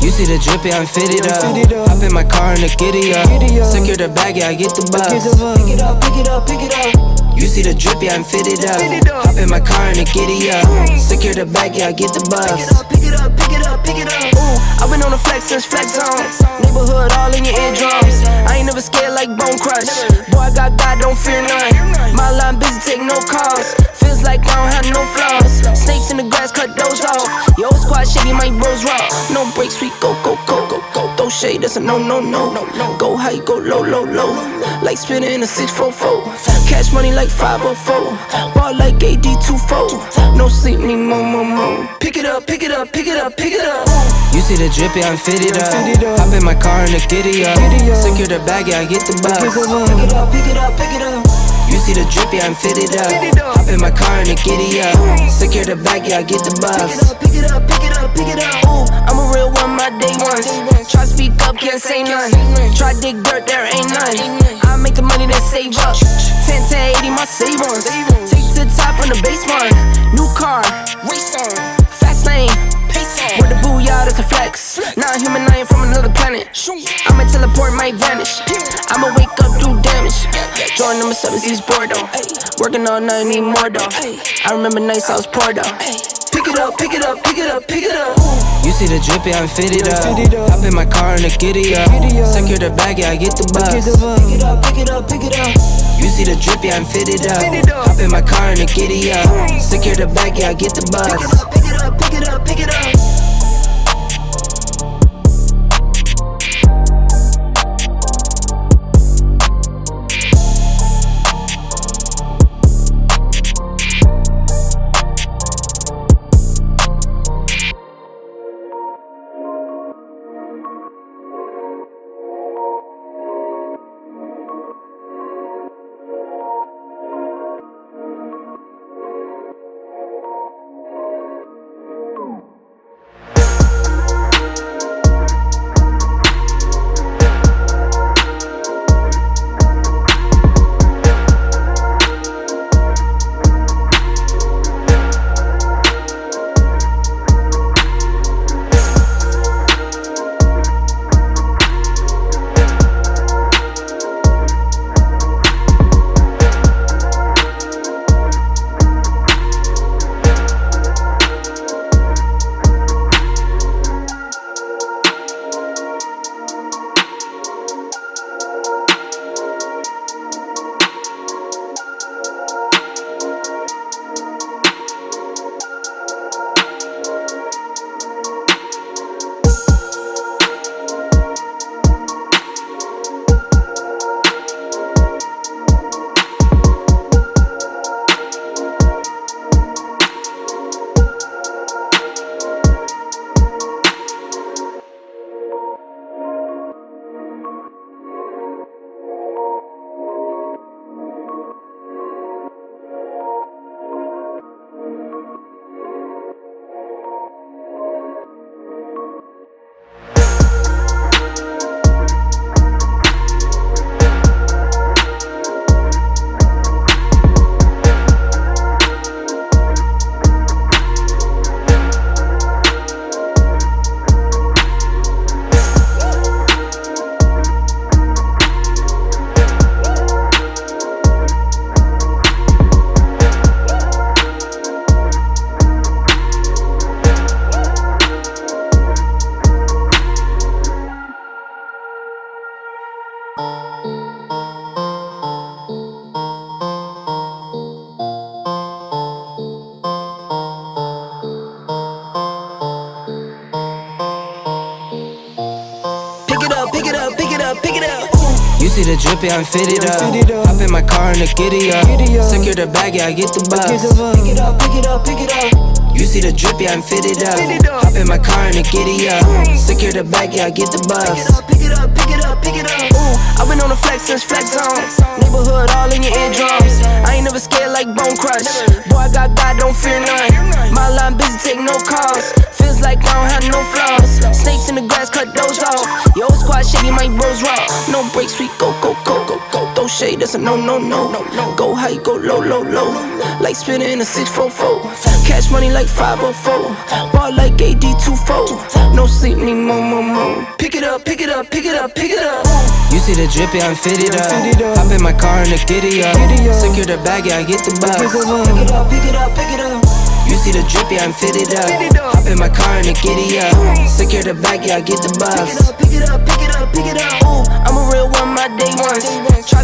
You see the drip, yeah, I'm fitted up. Hop in my car and the giddy up. Secure the bag, yeah, I get the bus. Pick it up, pick it up, pick it up. You see the drip, yeah, I'm fitted up. Hop in my car and the giddy up. Secure the bag, yeah, I get the bus. Pick it up, pick it up, pick it up, pick it up. Ooh, I've been on the flex since flex zone. Neighborhood all in your eardrums. I ain't never scared like Bone Crush. Boy, I got God, don't fear none. My line busy, take no calls. Feels like I don't have no flaws. Snakes in the grass, cut those off. Yo, squad shitty, my bros raw. No breaks, we go, go, go, go, go. Throw shade, that's a no, no, no. Go high, go low, low, low. Like spinning in a 644. Cash money like 504. Ball like AD24. No sleep, need more, more, more. Pick it up, pick it up, pick it up, pick it up. You see the drip, yeah, I'm fitted up. Hop in my car and the giddy up. Secure the bag, yeah, I get the bus. Pick it up, pick it up, pick it up. You see the drip, yeah, I'm fitted up. Hop in my car and the giddy up. Secure the bag, yeah, I get the bus. Pick it up, pick it up, pick it up. Ooh, I'm a real one, my day ones. Try speak up, can't say none. Try dig dirt, there ain't none. I make the money that save up. 10 to 80, my save ones. Take to the top on the base one. New car, race on. Fast lane, pace on. With the booyah, that's a flex. Not human, I ain't from another planet. I'ma teleport, might vanish. I'ma wake up, do damage. Join number 7, he's bored though. Working all night, need more though. I remember nights I was poor though. Pick it up, pick it up, pick it up, pick it up. You see the drip, yeah, I'm fitted up. Hop in my car and the giddy up. Secure the bag, yeah, I get the bus. Pick it up, pick it up, pick it up. You see the drip, yeah, I'm fitted up. Hop in my car and the giddy up. Secure the bag, yeah, I get the bus. Pick it up, pick it up, pick it up. You see the drip, yeah, I'm fitted up. Hop in my car and the giddy up. Secure the bag, yeah, I get the bus. Pick it up, pick it up, pick it up. You see the drip, yeah, I'm fitted up. Hop in my car and the giddy up. Secure the bag, yeah, I get the bus. Pick it up, pick it up, pick it up. Ooh, I've been on the flex since flex zone. Neighborhood all in your eardrums. I ain't never scared like Bone Crush. Boy, I got God, don't fear none. My line busy, take no calls. Feels like I don't have no flaws. Snakes in the grass, cut those off. Yo, squad shitty, my bros raw. No breaks, we go, go, go, go, go. Throw shade, that's a no. Go high, go low. Like spinning in a 644. Cash money like 504. Ball like AD24. No sleep, need more. Pick it up. You see the drip, yeah, I'm fitted up. Hop in my car and a giddy up. Secure the bag, yeah, I get the bus. Pick it up. You see the drip, yeah, I'm fitted up. Hop in my car and a giddy up. Secure the bag, yeah, I get the bus. Pick it up. Ooh, I'm a real one, my day ones. Try